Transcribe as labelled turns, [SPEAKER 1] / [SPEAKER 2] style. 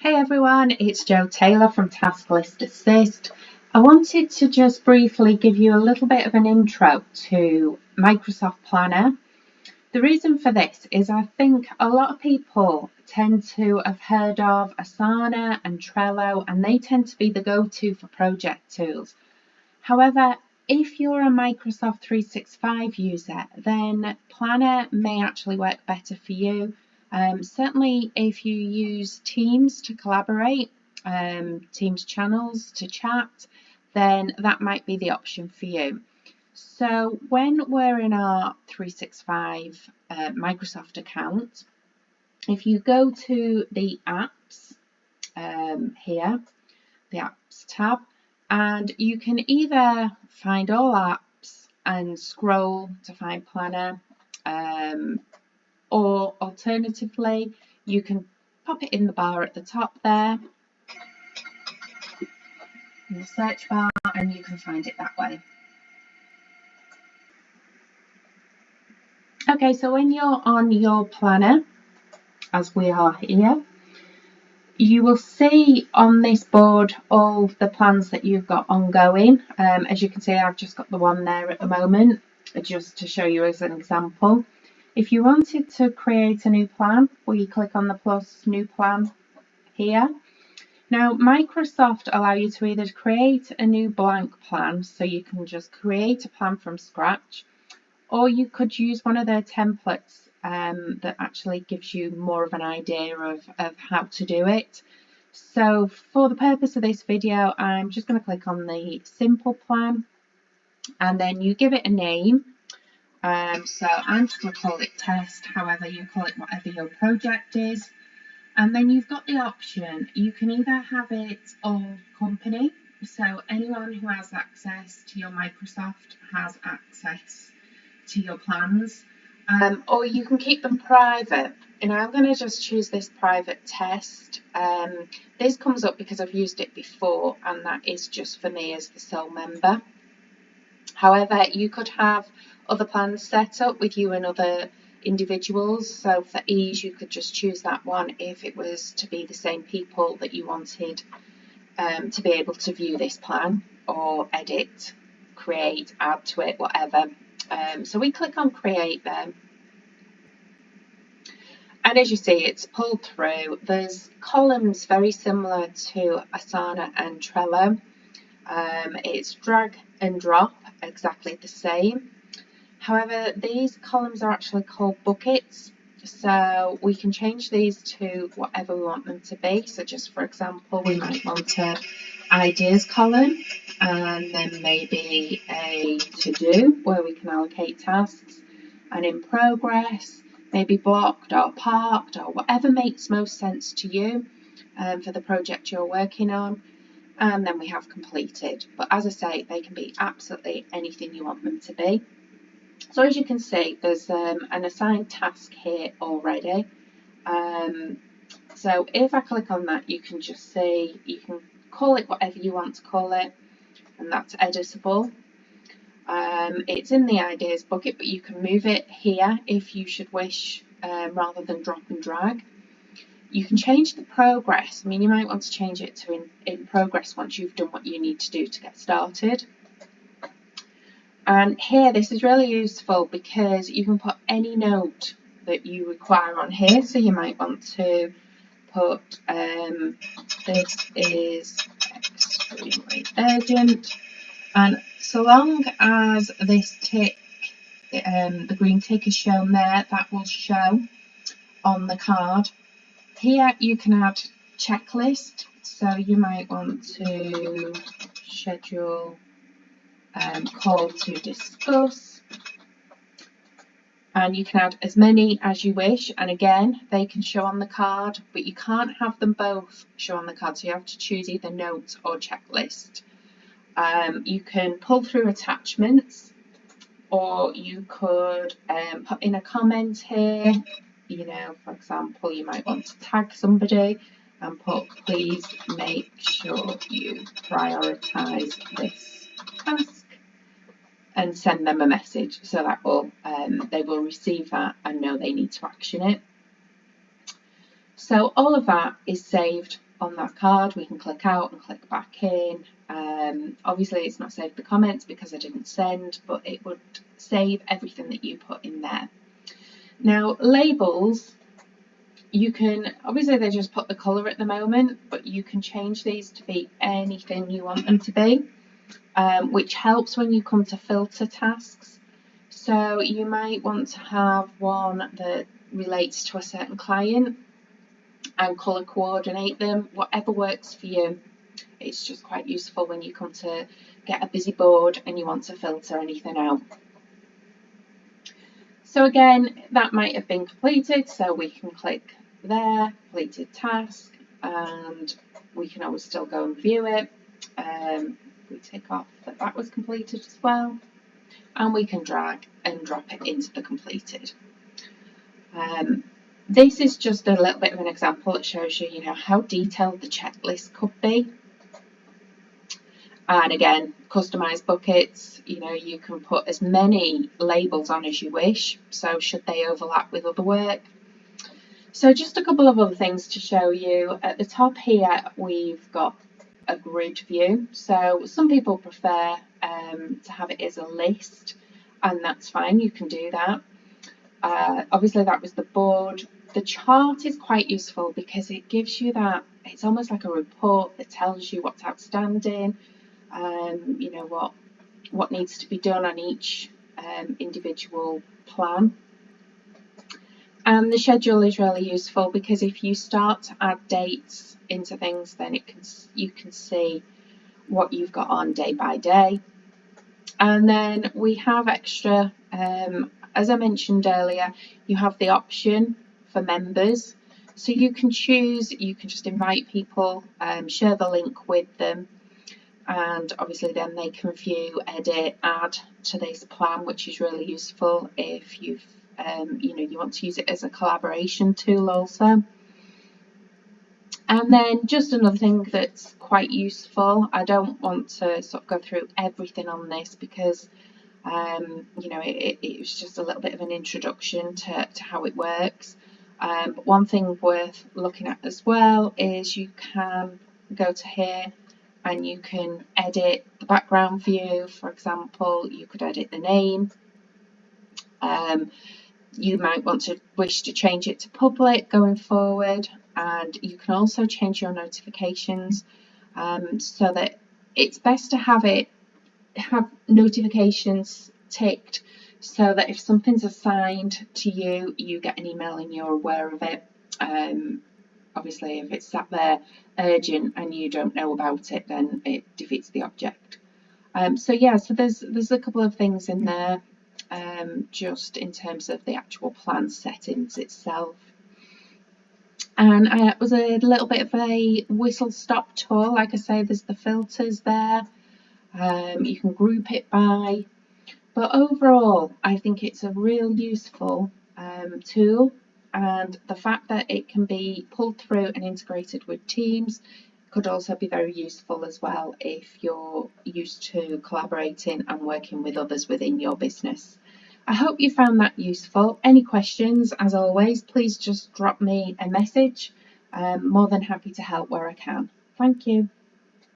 [SPEAKER 1] Hey everyone, it's Jo Taylor from Task List Assist. I wanted to just briefly give you a little bit of an intro to Microsoft Planner. The reason for this is I think a lot of people tend to have heard of Asana and Trello, and they tend to be the go-to for project tools. However, if you're a Microsoft 365 user, then Planner may actually work better for you. Certainly if you use Teams to collaborate, Teams channels to chat, then that might be the option for you. So when we're in our 365 Microsoft account, if you go to the apps here, the apps tab, and you can either find all apps and scroll to find Planner, or alternatively you can pop it in the bar at the top there in the search bar and you can find it that way. Okay, so when you're on your Planner, as we are here, you will see on this board all the plans that you've got ongoing. As you can see, I've just got the one there at the moment, just to show you as an example. If you wanted to create a new plan, well, you click on the plus new plan here. Now, Microsoft allow you to either create a new blank plan, so you can just create a plan from scratch, or you could use one of their templates that actually gives you more of an idea of how to do it. So for the purpose of this video, I'm just going to click on the simple plan, and then you give it a name. So I'm just going to call it test, however you call it, whatever your project is. And then you've got the option, you can either have it all company, so anyone who has access to your Microsoft has access to your plans, or you can keep them private. And I'm going to just choose this private test. This comes up because I've used it before, and that is just for me as the sole member. However, you could have other plans set up with you and other individuals, so for ease you could just choose that one if it was to be the same people that you wanted to be able to view this plan or edit, create, add to it, whatever. So we click on create then, and as you see, it's pulled through. There's columns very similar to Asana and Trello. It's drag and drop, exactly the same. However, these columns are actually called buckets, so we can change these to whatever we want them to be. So just for example, we might want an ideas column, and then maybe a to-do where we can allocate tasks, and in progress, maybe blocked or parked or whatever makes most sense to you for the project you're working on. And then we have completed. But as I say, they can be absolutely anything you want them to be. So as you can see, there's an assigned task here already. So if I click on that, you can just see, you can call it whatever you want to call it, and that's editable. It's in the ideas bucket, but you can move it here if you should wish, rather than drop and drag. You can change the progress. I mean, you might want to change it to in progress once you've done what you need to do to get started. And here, this is really useful because you can put any note that you require on here. So you might want to put, this is extremely urgent. And so long as this tick, the green tick is shown there, that will show on the card. Here you can add checklist. So you might want to schedule call to discuss, and you can add as many as you wish, and again they can show on the card, but you can't have them both show on the card, so you have to choose either notes or checklist. You can pull through attachments, or you could put in a comment here. You know, for example, you might want to tag somebody and put, please make sure you prioritize this task, and send them a message, so that will they will receive that and know they need to action it. So all of that is saved on that card. We can click out and click back in. Obviously it's not saved the comments because I didn't send, but it would save everything that you put in there. Now labels, you can, obviously they just put the colour at the moment, but you can change these to be anything you want them to be, which helps when you come to filter tasks. So you might want to have one that relates to a certain client and colour coordinate them, whatever works for you. It's just quite useful when you come to get a busy board and you want to filter anything out. So again, that might have been completed, so we can click there, completed task, and we can always still go and view it. We take off that that was completed as well, and we can drag and drop it into the completed. This is just a little bit of an example that shows you, how detailed the checklist could be. And again, customized buckets, you can put as many labels on as you wish, so should they overlap with other work. So just a couple of other things to show you. At the top here, we've got a grid view. So some people prefer to have it as a list, and that's fine, you can do that. Obviously that was the board. The chart is quite useful because it gives you that, it's almost like a report that tells you what's outstanding, what needs to be done on each individual plan. And the schedule is really useful because if you start to add dates into things, then you can see what you've got on day by day. And then we have extra, as I mentioned earlier, you have the option for members. So you can choose, you can just invite people, share the link with them, and obviously then they can view, edit, add to this plan, which is really useful if you've you want to use it as a collaboration tool also. And then just another thing that's quite useful, I don't want to sort of go through everything on this because it was just a little bit of an introduction to how it works. But one thing worth looking at as well is you can go to here and you can edit the background view. For example, you could edit the name. You might wish to change it to public going forward, and you can also change your notifications so that it's best to have notifications ticked so that if something's assigned to you, you get an email and you're aware of it. Obviously, if it's sat there urgent and you don't know about it, then it defeats the object. So there's a couple of things in there. Just in terms of the actual plan settings itself. And it was a little bit of a whistle stop tour. Like I say, there's the filters there. You can group it by. But overall, I think it's a real useful tool. And the fact that it can be pulled through and integrated with Teams could also be very useful as well if you're used to collaborating and working with others within your business. I hope you found that useful. Any questions, as always, please just drop me a message. I'm more than happy to help where I can. Thank you.